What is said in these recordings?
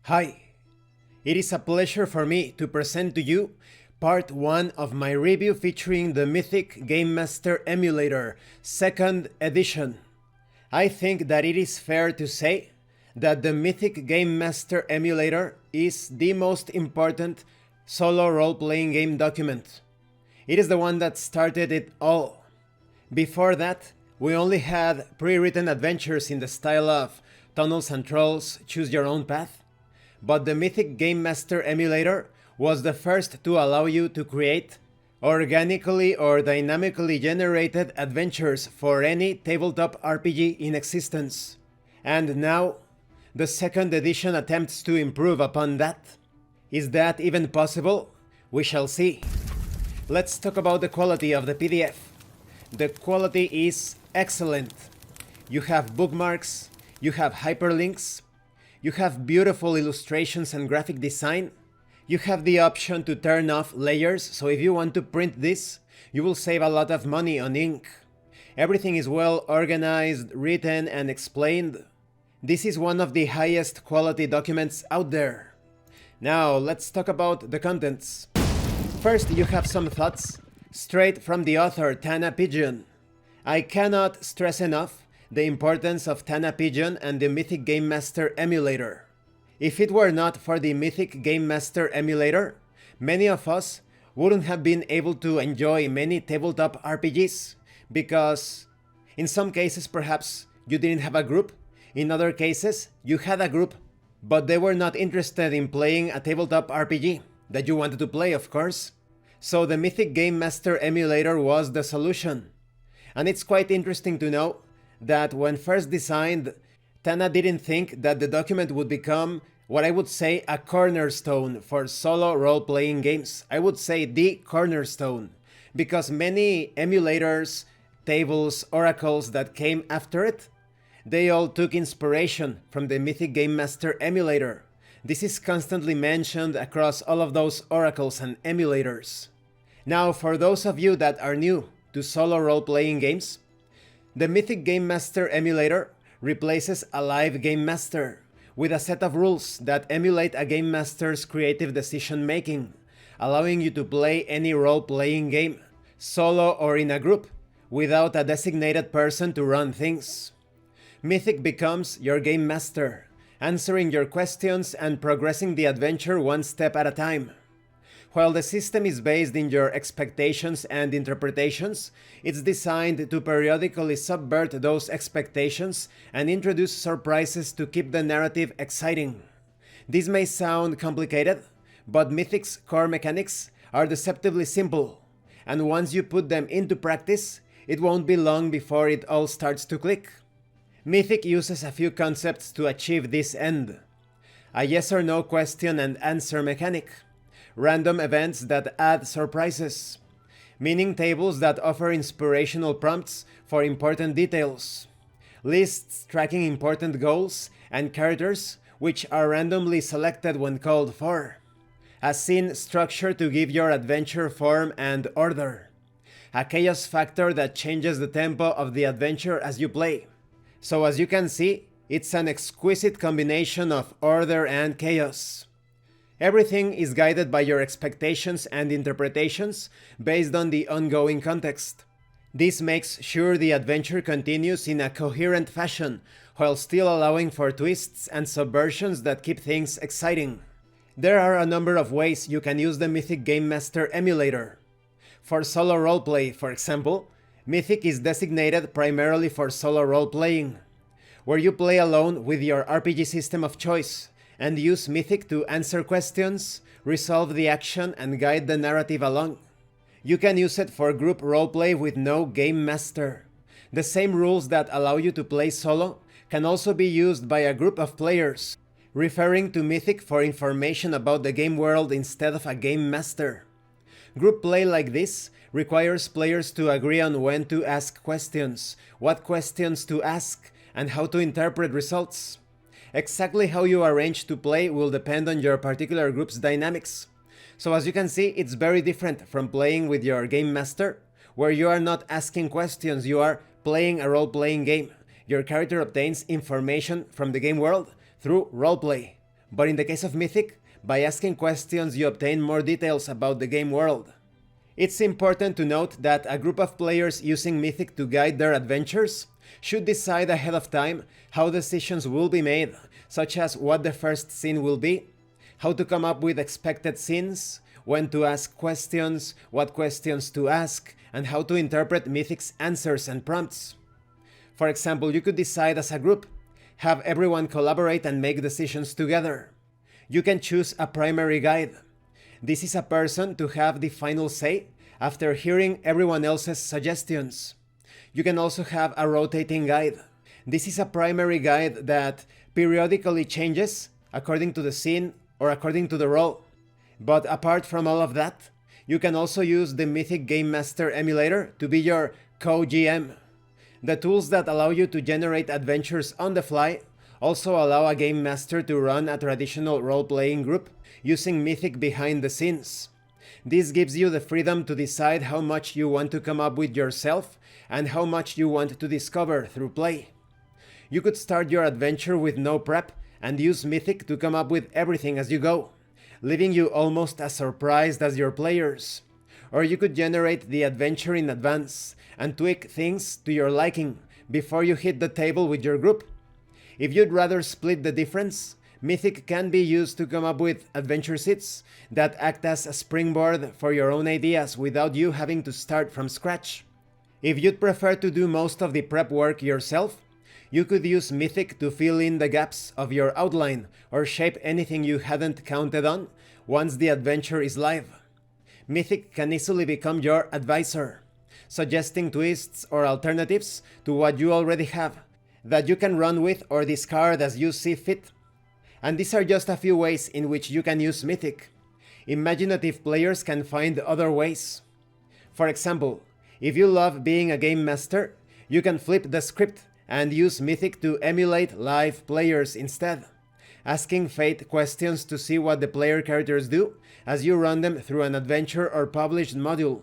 Hi, it is a pleasure for me to present to you part 1 of my review featuring the Mythic Game Master Emulator, 2nd edition. I think that it is fair to say that the Mythic Game Master Emulator is the most important solo role-playing game document. It is the one that started it all. Before that, we only had pre-written adventures in the style of Tunnels and Trolls, Choose Your Own Path, but the Mythic Game Master Emulator was the first to allow you to create organically or dynamically generated adventures for any tabletop RPG in existence. And now, the 2nd edition attempts to improve upon that. Is that even possible? We shall see. Let's talk about the quality of the PDF. The quality is excellent. You have bookmarks, you have hyperlinks, you have beautiful illustrations and graphic design. You have the option to turn off layers, so if you want to print this, you will save a lot of money on ink. Everything is well organized, written, and explained. This is one of the highest quality documents out there. Now, let's talk about the contents. First, you have some thoughts, straight from the author Tana Pigeon. I cannot stress enough the importance of Tana Pigeon and the Mythic Game Master Emulator. If it were not for the Mythic Game Master Emulator, many of us wouldn't have been able to enjoy many tabletop RPGs, because in some cases perhaps you didn't have a group, in other cases you had a group, but they were not interested in playing a tabletop RPG that you wanted to play, of course. So the Mythic Game Master Emulator was the solution. And it's quite interesting to know that when first designed, Tana didn't think that the document would become what I would say a cornerstone for solo role-playing games. I would say the cornerstone, because many emulators, tables, oracles that came after it, they all took inspiration from the Mythic Game Master Emulator. This is constantly mentioned across all of those oracles and emulators. Now, for those of you that are new to solo role-playing games, the Mythic Game Master Emulator replaces a live Game Master with a set of rules that emulate a Game Master's creative decision-making, allowing you to play any role-playing game, solo or in a group, without a designated person to run things. Mythic becomes your Game Master, answering your questions and progressing the adventure one step at a time. While the system is based in your expectations and interpretations, it's designed to periodically subvert those expectations and introduce surprises to keep the narrative exciting. This may sound complicated, but Mythic's core mechanics are deceptively simple, and once you put them into practice, it won't be long before it all starts to click. Mythic uses a few concepts to achieve this end: a yes or no question and answer mechanic, random events that add surprises, meaning tables that offer inspirational prompts for important details, lists tracking important goals and characters which are randomly selected when called for, a scene structure to give your adventure form and order, a chaos factor that changes the tempo of the adventure as you play. So as you can see, it's an exquisite combination of order and chaos. Everything is guided by your expectations and interpretations based on the ongoing context. This makes sure the adventure continues in a coherent fashion, while still allowing for twists and subversions that keep things exciting. There are a number of ways you can use the Mythic Game Master Emulator. For solo roleplay, for example, Mythic is designated primarily for solo role-playing, where you play alone with your RPG system of choice, and use Mythic to answer questions, resolve the action, and guide the narrative along. You can use it for group roleplay with no Game Master. The same rules that allow you to play solo can also be used by a group of players, referring to Mythic for information about the game world instead of a Game Master. Group play like this requires players to agree on when to ask questions, what questions to ask, and how to interpret results. Exactly how you arrange to play will depend on your particular group's dynamics. So as you can see, it's very different from playing with your Game Master, where you are not asking questions, you are playing a role-playing game. Your character obtains information from the game world through roleplay. But in the case of Mythic, by asking questions you obtain more details about the game world. It's important to note that a group of players using Mythic to guide their adventures should decide ahead of time how decisions will be made, such as what the first scene will be, how to come up with expected scenes, when to ask questions, what questions to ask, and how to interpret Mythic's answers and prompts. For example, you could decide as a group, have everyone collaborate and make decisions together. You can choose a primary guide. This is a person to have the final say after hearing everyone else's suggestions. You can also have a rotating guide. This is a primary guide that periodically changes according to the scene or according to the role. But apart from all of that, you can also use the Mythic Game Master Emulator to be your co-GM. The tools that allow you to generate adventures on the fly also allow a Game Master to run a traditional role-playing group using Mythic behind the scenes. This gives you the freedom to decide how much you want to come up with yourself and how much you want to discover through play. You could start your adventure with no prep and use Mythic to come up with everything as you go, leaving you almost as surprised as your players. Or you could generate the adventure in advance and tweak things to your liking before you hit the table with your group. If you'd rather split the difference, Mythic can be used to come up with adventure seeds that act as a springboard for your own ideas without you having to start from scratch. If you'd prefer to do most of the prep work yourself, you could use Mythic to fill in the gaps of your outline or shape anything you hadn't counted on once the adventure is live. Mythic can easily become your advisor, suggesting twists or alternatives to what you already have that you can run with or discard as you see fit. And these are just a few ways in which you can use Mythic. Imaginative players can find other ways. For example, if you love being a game master, you can flip the script and use Mythic to emulate live players instead, asking fate questions to see what the player characters do as you run them through an adventure or published module.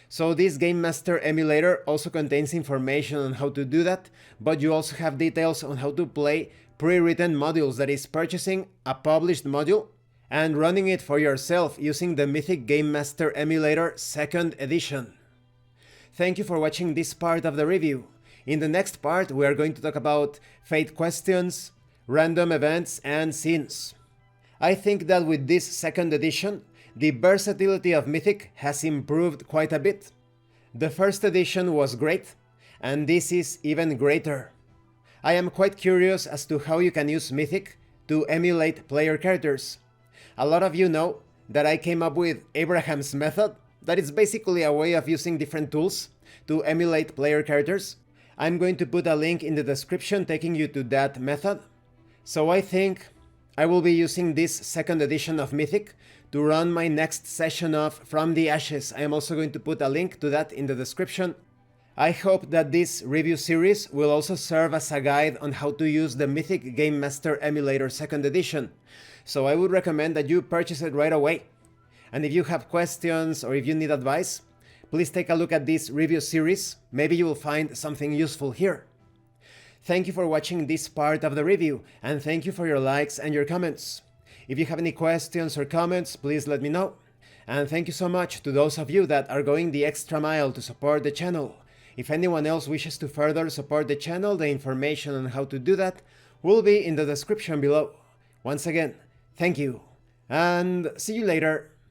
So this Game Master Emulator also contains information on how to do that, but you also have details on how to play pre-written modules, that is, purchasing a published module and running it for yourself using the Mythic Game Master Emulator 2nd edition. Thank you for watching this part of the review. In the next part, we are going to talk about fate questions, random events, and scenes. I think that with this 2nd edition, the versatility of Mythic has improved quite a bit. The 1st edition was great, and this is even greater. I am quite curious as to how you can use Mythic to emulate player characters. A lot of you know that I came up with Abraham's method, that is basically a way of using different tools to emulate player characters. I'm going to put a link in the description taking you to that method. So I think I will be using this 2nd edition of Mythic to run my next session of From the Ashes. I am also going to put a link to that in the description. I hope that this review series will also serve as a guide on how to use the Mythic Game Master Emulator 2nd edition. So I would recommend that you purchase it right away. And if you have questions or if you need advice, please take a look at this review series. Maybe you will find something useful here. Thank you for watching this part of the review, and thank you for your likes and your comments. If you have any questions or comments, please let me know. And thank you so much to those of you that are going the extra mile to support the channel. If anyone else wishes to further support the channel, the information on how to do that will be in the description below. Once again, thank you, and see you later.